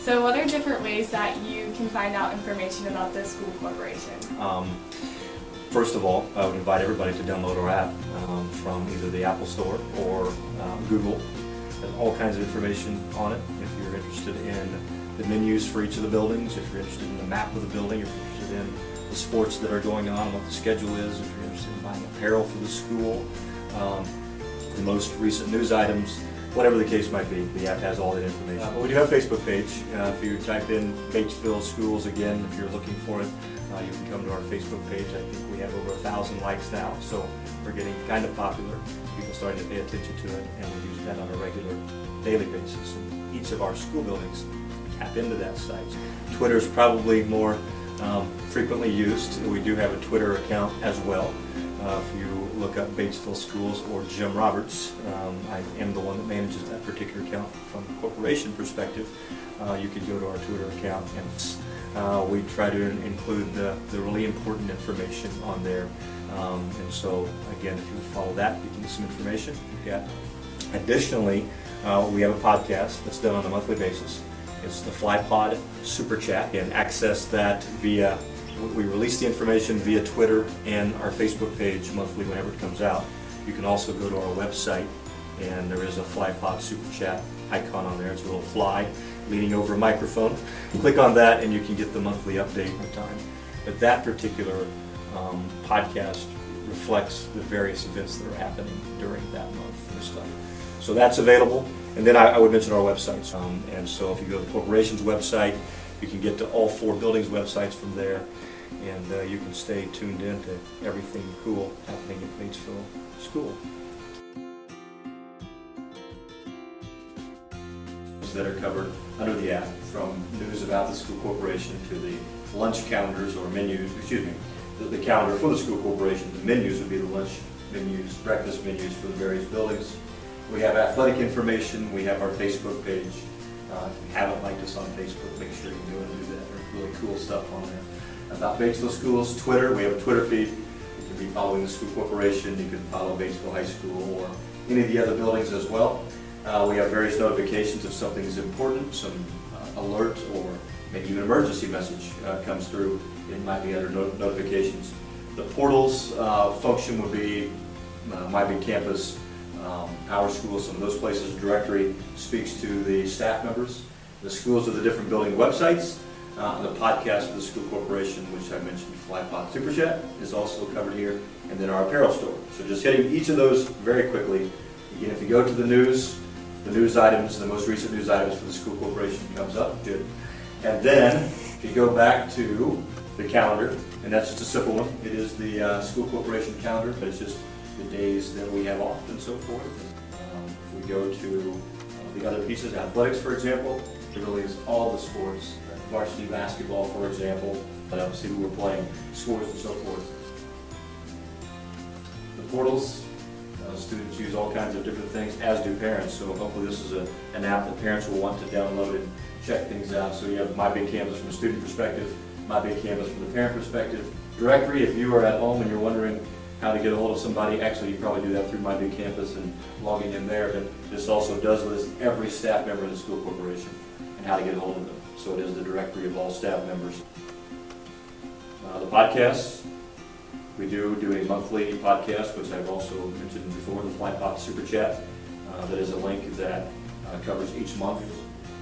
So what are different ways that you can find out information about the school corporation? First of all, I would invite everybody to download our app from either the Apple Store or Google. There's all kinds of information on it. If you're interested in the menus for each of the buildings, if you're interested in the map of the building, if you're interested in the sports that are going on, what the schedule is, if you're interested in buying apparel for the school, the most recent news items, whatever the case might be, the app has all that information. But we do have a Facebook page. If you type in Batesville Schools again, if you're looking for it, you can come to our Facebook page. I think we have over 1,000 likes now, so we're getting kind of popular. People starting to pay attention to it, and we use that on a regular, daily basis. And each of our school buildings tap into that site. Twitter is probably more frequently used. We do have a Twitter account as well. If you look up Batesville Schools or Jim Roberts, I am the one that manages that particular account from the corporation perspective. You could go to our Twitter account, and we try to include the really important information on there. And so, again, if you follow that, you can get some information. Additionally, we have a podcast that's done on a monthly basis. It's the FlyPod Super Chat, and access that via, we release the information via Twitter and our Facebook page monthly whenever it comes out. You can also go to our website, and there is a FlyPod Super Chat icon on there. It's a little fly leaning over a microphone. Click on that and you can get the monthly update on time. But that particular podcast reflects the various events that are happening during that month and stuff. So that's available. And then I would mention our websites. And so if you go to the corporation's website, you can get to all 4 buildings' websites from there, and you can stay tuned in to everything cool happening at Batesville School. That are covered under the app, from news about the school corporation to the lunch calendars or menus, the calendar for the school corporation. The menus would be the lunch menus, breakfast menus for the various buildings. We have athletic information. We have our Facebook page. If you haven't liked us on Facebook, make sure you go and do that. There's really cool stuff on there about Batesville Schools. Twitter, we have a Twitter feed. You can be following the school corporation. You can follow Batesville High School or any of the other buildings as well. We have various notifications if something is important, some alert or maybe even emergency message comes through. It might be under notifications. The portals function would be My Big Campus, Our School, some of those places. Directory speaks to the staff members. The schools of the different building websites. The podcast for the school corporation, which I mentioned, FlyPod Super Chat, is also covered here. And then our apparel store. So just hitting each of those very quickly. Again, if you go to the news items, the most recent news items for the school corporation comes up. Good. And then, if you go back to the calendar, and that's just a simple one. It is the school corporation calendar, but it's just the days that we have off and so forth. If we go to the other pieces, athletics, for example, it really is all the sports. Varsity basketball, for example, see who we're playing, scores and so forth. The portals. Students use all kinds of different things, as do parents, so hopefully this is an app that parents will want to download and check things out. So you have My Big Campus from a student perspective, My Big Campus from the parent perspective. Directory, if you are at home and you're wondering how to get a hold of somebody, actually you probably do that through My Big Campus and logging in there, but this also does list every staff member of the school corporation and how to get a hold of them. So it is the directory of all staff members. The podcasts. We do a monthly podcast, which I've also mentioned before, the FlyPod Super Chat. That is a link that covers each month.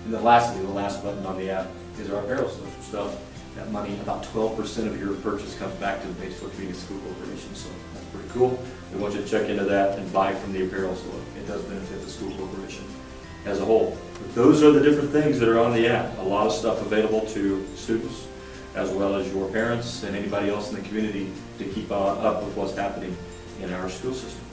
And then lastly, the last button on the app is our apparel store stuff. That money, about 12% of your purchase comes back to the Batesville Community School Corporation, so that's pretty cool. We want you to check into that and buy from the apparel store. It does benefit the school corporation as a whole. But those are the different things that are on the app. A lot of stuff available to students, as well as your parents and anybody else in the community to keep up with what's happening in our school system.